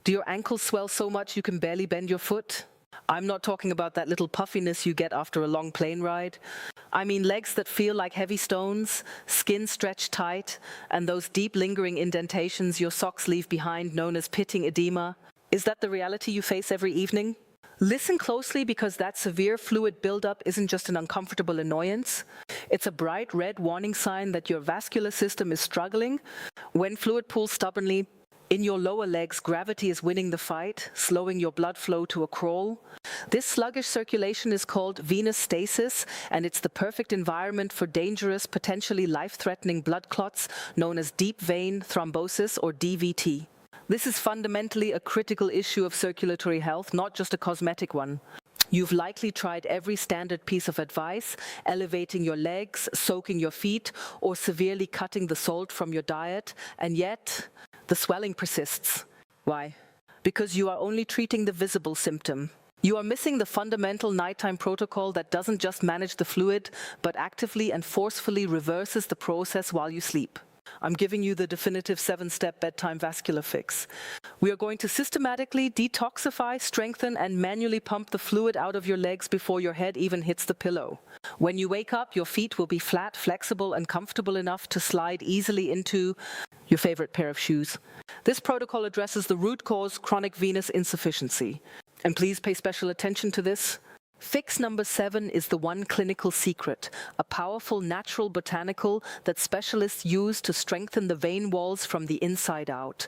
Do your ankles swell so much you can barely bend your foot? I'm not talking about that little puffiness you get after a long plane ride. I mean legs that feel like heavy stones, skin stretched tight, and those deep lingering indentations your socks leave behind known as pitting edema. Is that the reality you face every evening? Listen closely, because that severe fluid buildup isn't just an uncomfortable annoyance. It's a bright red warning sign that your vascular system is struggling. When fluid pools stubbornly in your lower legs, gravity is winning the fight, slowing your blood flow to a crawl. This sluggish circulation is called venous stasis, and it's the perfect environment for dangerous, potentially life-threatening blood clots known as deep vein thrombosis, or DVT. This is fundamentally a critical issue of circulatory health, not just a cosmetic one. You've likely tried every standard piece of advice: elevating your legs, soaking your feet, or severely cutting the salt from your diet, and yet the swelling persists. Why? Because you are only treating the visible symptom. You are missing the fundamental nighttime protocol that doesn't just manage the fluid, but actively and forcefully reverses the process while you sleep. I'm giving you the definitive 7-step bedtime vascular fix. We are going to systematically detoxify, strengthen, and manually pump the fluid out of your legs before your head even hits the pillow. When you wake up, your feet will be flat, flexible, and comfortable enough to slide easily into your favorite pair of shoes. This protocol addresses the root cause: chronic venous insufficiency. And please pay special attention to this. Fix number 7 is the one clinical secret, a powerful natural botanical that specialists use to strengthen the vein walls from the inside out.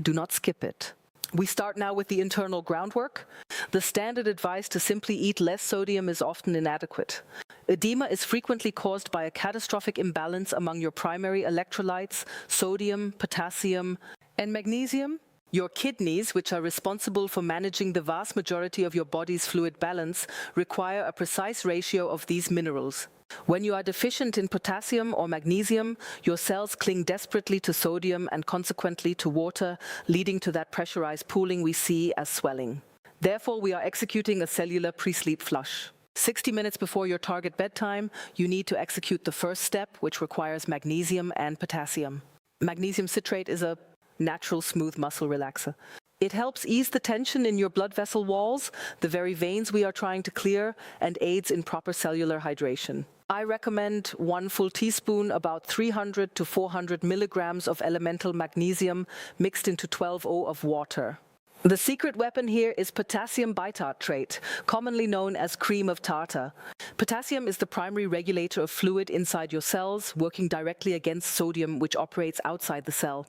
Do not skip it. We start now with the internal groundwork. The standard advice to simply eat less sodium is often inadequate. Edema is frequently caused by a catastrophic imbalance among your primary electrolytes: sodium, potassium, and magnesium. Your kidneys, which are responsible for managing the vast majority of your body's fluid balance, require a precise ratio of these minerals. When you are deficient in potassium or magnesium, your cells cling desperately to sodium and consequently to water, leading to that pressurized pooling we see as swelling. Therefore, we are executing a cellular pre-sleep flush. 60 minutes before your target bedtime, you need to execute the first step, which requires magnesium and potassium. Magnesium citrate is a natural smooth muscle relaxer. It helps ease the tension in your blood vessel walls, the very veins we are trying to clear, and aids in proper cellular hydration. I recommend 1 full teaspoon, about 300 to 400 milligrams of elemental magnesium mixed into 12 of water. The secret weapon here is potassium bitartrate, commonly known as cream of tartar. Potassium is the primary regulator of fluid inside your cells, working directly against sodium, which operates outside the cell.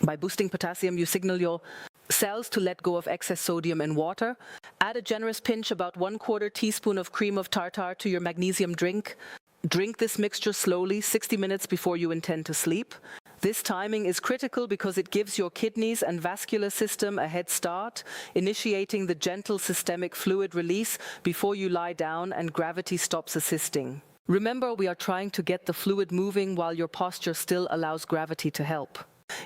By boosting potassium, you signal your cells to let go of excess sodium in water. Add a generous pinch, about 1/4 teaspoon of cream of tartar, to your magnesium drink. Drink this mixture slowly, 60 minutes before you intend to sleep. This timing is critical because it gives your kidneys and vascular system a head start, initiating the gentle systemic fluid release before you lie down and gravity stops assisting. Remember, we are trying to get the fluid moving while your posture still allows gravity to help.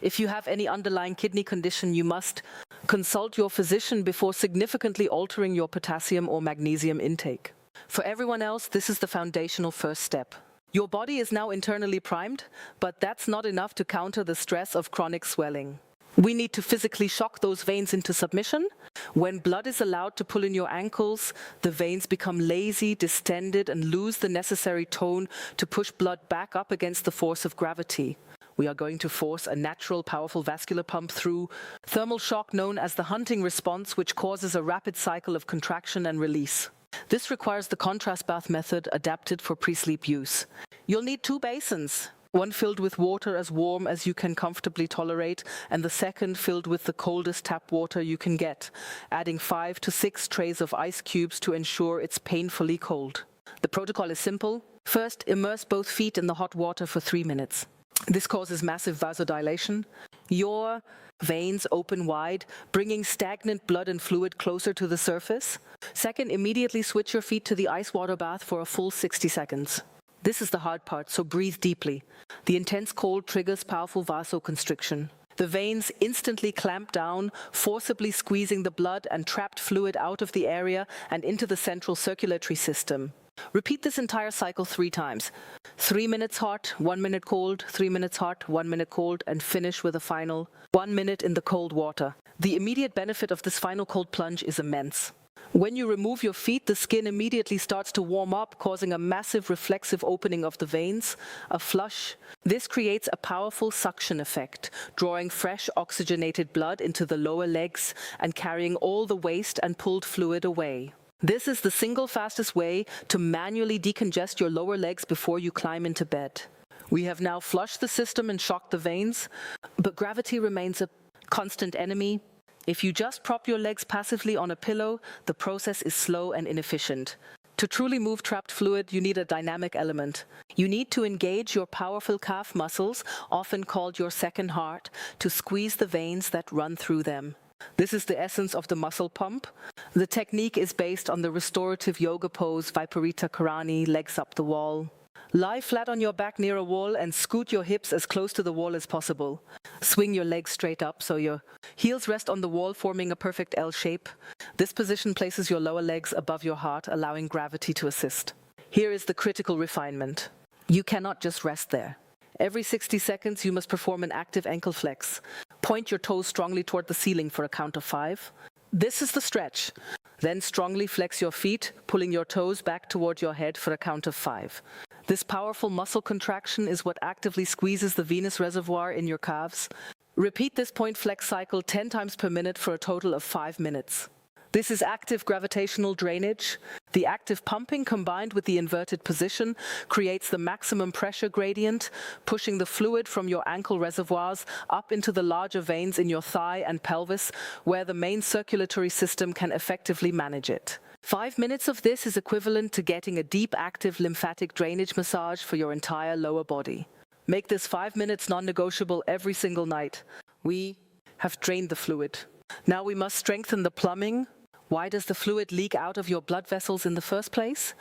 If you have any underlying kidney condition, you must consult your physician before significantly altering your potassium or magnesium intake. For everyone else, this is the foundational first step. Your body is now internally primed, but that's not enough to counter the stress of chronic swelling. We need to physically shock those veins into submission. When blood is allowed to pull in your ankles, the veins become lazy, distended, and lose the necessary tone to push blood back up against the force of gravity. We are going to force a natural, powerful vascular pump through thermal shock known as the hunting response, which causes a rapid cycle of contraction and release. This requires the contrast bath method adapted for pre-sleep use. You'll need 2 basins, one filled with water as warm as you can comfortably tolerate, and the second filled with the coldest tap water you can get, adding 5 to 6 trays of ice cubes to ensure it's painfully cold. The protocol is simple. First, immerse both feet in the hot water for 3 minutes. This causes massive vasodilation. Your veins open wide, bringing stagnant blood and fluid closer to the surface. Second, immediately switch your feet to the ice water bath for a full 60 seconds. This is the hard part, so breathe deeply. The intense cold triggers powerful vasoconstriction. The veins instantly clamp down, forcibly squeezing the blood and trapped fluid out of the area and into the central circulatory system. Repeat this entire cycle 3 times. 3 minutes hot, 1 minute cold, 3 minutes hot, 1 minute cold, and finish with a final 1 minute in the cold water. The immediate benefit of this final cold plunge is immense. When you remove your feet, the skin immediately starts to warm up, causing a massive reflexive opening of the veins, a flush. This creates a powerful suction effect, drawing fresh oxygenated blood into the lower legs and carrying all the waste and pulled fluid away. This is the single fastest way to manually decongest your lower legs before you climb into bed. We have now flushed the system and shocked the veins, but gravity remains a constant enemy. If you just prop your legs passively on a pillow, the process is slow and inefficient. To truly move trapped fluid, you need a dynamic element. You need to engage your powerful calf muscles, often called your second heart, to squeeze the veins that run through them. This is the essence of the muscle pump. The technique is based on the restorative yoga pose Viparita Karani, legs up the wall. Lie flat on your back near a wall and scoot your hips as close to the wall as possible. Swing your legs straight up so your heels rest on the wall, forming a perfect L shape. This position places your lower legs above your heart, allowing gravity to assist. Here is the critical refinement. You cannot just rest there. Every 60 seconds, you must perform an active ankle flex. Point your toes strongly toward the ceiling for a count of 5. This is the stretch. Then strongly flex your feet, pulling your toes back toward your head for a count of 5. This powerful muscle contraction is what actively squeezes the venous reservoir in your calves. Repeat this point flex cycle 10 times per minute for a total of 5 minutes. This is active gravitational drainage. The active pumping combined with the inverted position creates the maximum pressure gradient, pushing the fluid from your ankle reservoirs up into the larger veins in your thigh and pelvis, where the main circulatory system can effectively manage it. 5 minutes of this is equivalent to getting a deep active lymphatic drainage massage for your entire lower body. Make this 5 minutes non-negotiable every single night. We have drained the fluid. Now we must strengthen the plumbing. Why does the fluid leak out of your blood vessels in the first place?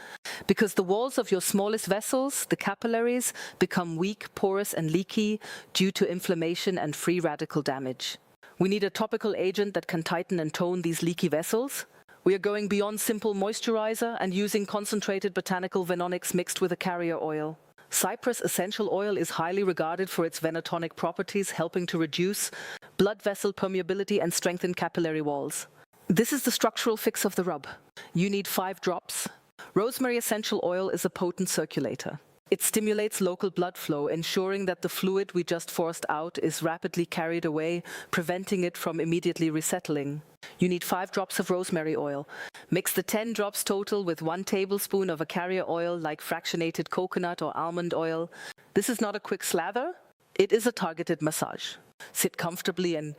Because the walls of your smallest vessels, the capillaries, become weak, porous, and leaky due to inflammation and free radical damage. We need a topical agent that can tighten and tone these leaky vessels. We are going beyond simple moisturizer and using concentrated botanical venonics mixed with a carrier oil. Cypress essential oil is highly regarded for its venotonic properties, helping to reduce blood vessel permeability and strengthen capillary walls. This is the structural fix of the rub. You need 5 drops. Rosemary essential oil is a potent circulator. It stimulates local blood flow, ensuring that the fluid we just forced out is rapidly carried away, preventing it from immediately resettling. You need 5 drops of rosemary oil. Mix the 10 drops total with 1 tablespoon of a carrier oil like fractionated coconut or almond oil. This is not a quick slather. It is a targeted massage. Sit comfortably and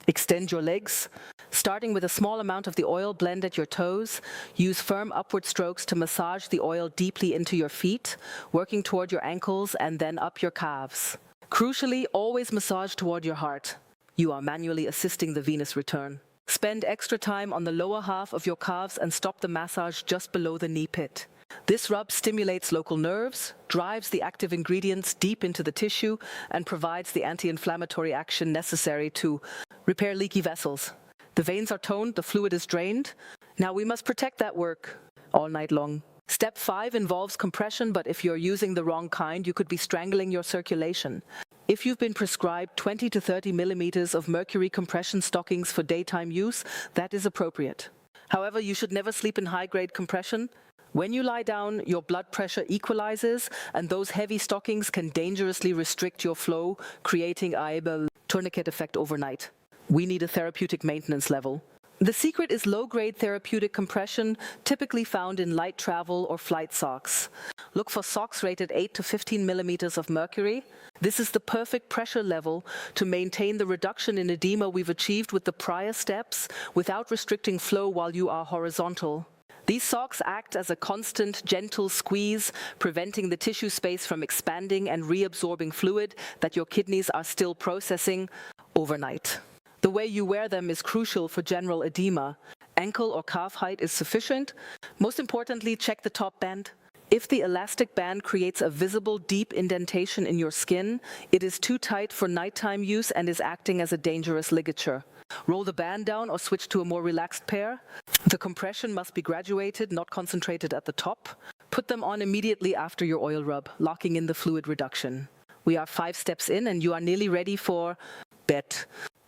extend your legs. Starting with a small amount of the oil, blend at your toes. Use firm upward strokes to massage the oil deeply into your feet, working toward your ankles and then up your calves. Crucially, always massage toward your heart. You are manually assisting the venous return. Spend extra time on the lower half of your calves and stop the massage just below the knee pit. This rub stimulates local nerves, drives the active ingredients deep into the tissue, and provides the anti-inflammatory action necessary to repair leaky vessels. The veins are toned, the fluid is drained. Now we must protect that work all night long. Step 5 involves compression, but if you're using the wrong kind, you could be strangling your circulation. If you've been prescribed 20 to 30 millimeters of mercury compression stockings for daytime use, that is appropriate. However, you should never sleep in high-grade compression. When you lie down, your blood pressure equalizes, and those heavy stockings can dangerously restrict your flow, creating a tourniquet effect overnight. We need a therapeutic maintenance level. The secret is low-grade therapeutic compression, typically found in light travel or flight socks. Look for socks rated 8 to 15 millimeters of mercury. This is the perfect pressure level to maintain the reduction in edema we've achieved with the prior steps without restricting flow while you are horizontal. These socks act as a constant, gentle squeeze, preventing the tissue space from expanding and reabsorbing fluid that your kidneys are still processing overnight. The way you wear them is crucial for general edema. Ankle or calf height is sufficient. Most importantly, check the top band. If the elastic band creates a visible deep indentation in your skin, it is too tight for nighttime use and is acting as a dangerous ligature. Roll the band down or switch to a more relaxed pair. The compression must be graduated, not concentrated at the top. Put them on immediately after your oil rub, locking in the fluid reduction. We are 5 steps in and you are nearly ready for bed.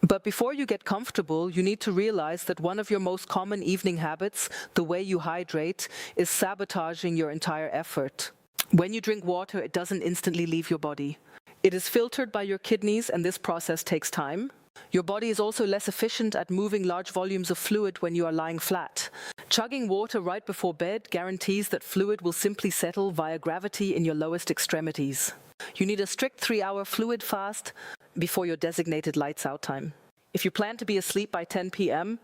But before you get comfortable, you need to realize that one of your most common evening habits, the way you hydrate, is sabotaging your entire effort. When you drink water, it doesn't instantly leave your body. It is filtered by your kidneys, and this process takes time. Your body is also less efficient at moving large volumes of fluid when you are lying flat. Chugging water right before bed guarantees that fluid will simply settle via gravity in your lowest extremities. You need a strict 3-hour fluid fast before your designated lights out time. If you plan to be asleep by 10 p.m.,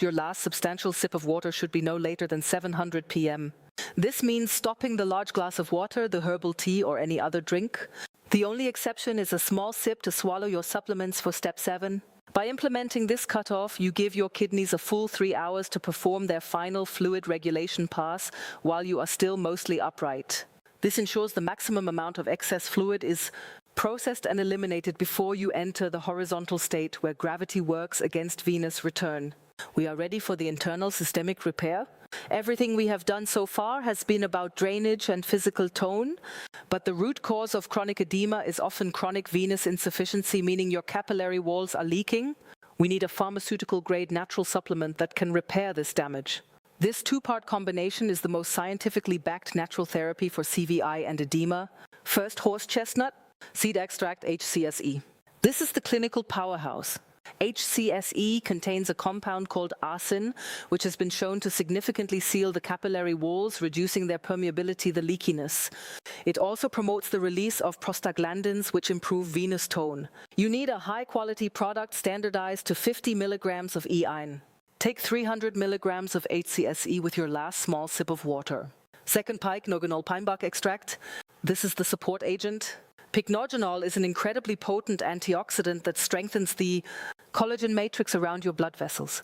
your last substantial sip of water should be no later than 700 p.m. This means stopping the large glass of water, the herbal tea, or any other drink. The only exception is a small sip to swallow your supplements for step 7. By implementing this cutoff, you give your kidneys a full 3 hours to perform their final fluid regulation pass while you are still mostly upright. This ensures the maximum amount of excess fluid is processed and eliminated before you enter the horizontal state where gravity works against venous return. We are ready for the internal systemic repair. Everything we have done so far has been about drainage and physical tone, but the root cause of chronic edema is often chronic venous insufficiency, meaning your capillary walls are leaking. We need a pharmaceutical-grade natural supplement that can repair this damage. This 2-part combination is the most scientifically backed natural therapy for CVI and edema. First, horse chestnut, seed extract HCSE. This is the clinical powerhouse. HCSE contains a compound called arsen, which has been shown to significantly seal the capillary walls, reducing their permeability, the leakiness. It also promotes the release of prostaglandins, which improve venous tone. You need a high-quality product standardized to 50 milligrams of E-iron. Take 300 milligrams of HCSE with your last small sip of water. Second, pycnogenol pinebach extract. This is the support agent. Pycnogenol is an incredibly potent antioxidant that strengthens the collagen matrix around your blood vessels.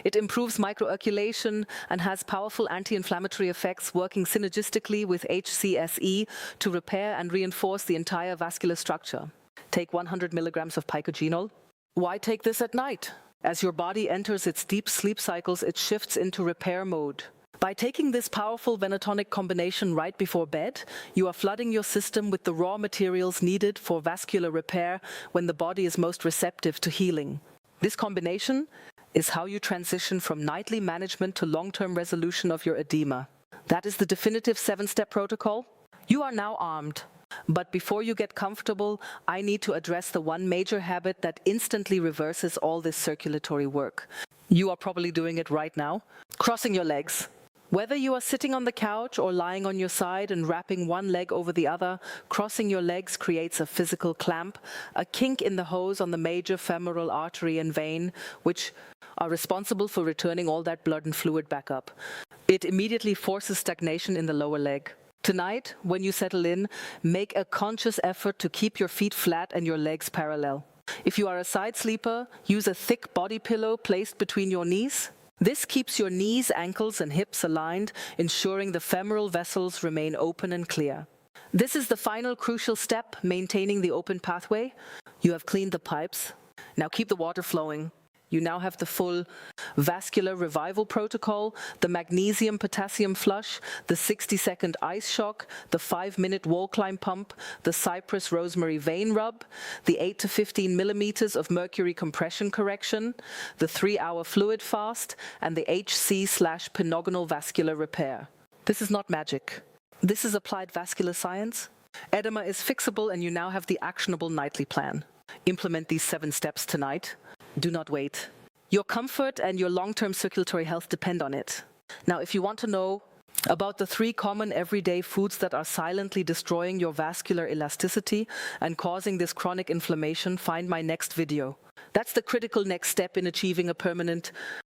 It improves microcirculation and has powerful anti-inflammatory effects, working synergistically with HCSE to repair and reinforce the entire vascular structure. Take 100 milligrams of pycnogenol. Why take this at night? As your body enters its deep sleep cycles, it shifts into repair mode. By taking this powerful venotonic combination right before bed, you are flooding your system with the raw materials needed for vascular repair when the body is most receptive to healing. This combination is how you transition from nightly management to long-term resolution of your edema. That is the definitive 7-step protocol. You are now armed. But before you get comfortable, I need to address the one major habit that instantly reverses all this circulatory work. You are probably doing it right now. Crossing your legs. Whether you are sitting on the couch or lying on your side and wrapping one leg over the other, crossing your legs creates a physical clamp, a kink in the hose on the major femoral artery and vein, which are responsible for returning all that blood and fluid back up. It immediately forces stagnation in the lower leg. Tonight, when you settle in, make a conscious effort to keep your feet flat and your legs parallel. If you are a side sleeper, use a thick body pillow placed between your knees. This keeps your knees, ankles, and hips aligned, ensuring the femoral vessels remain open and clear. This is the final crucial step, maintaining the open pathway. You have cleaned the pipes. Now keep the water flowing. You now have the full vascular revival protocol, the magnesium-potassium flush, the 60-second ice shock, the 5-minute wall climb pump, the cypress rosemary vein rub, the 8 to 15 millimeters of mercury compression correction, the 3-hour fluid fast, and the HC/pycnogenol vascular repair. This is not magic. This is applied vascular science. Edema is fixable, and you now have the actionable nightly plan. Implement these 7 steps tonight. Do not wait. Your comfort and your long-term circulatory health depend on it. Now, if you want to know about the 3 common everyday foods that are silently destroying your vascular elasticity and causing this chronic inflammation, find my next video. That's the critical next step in achieving a permanent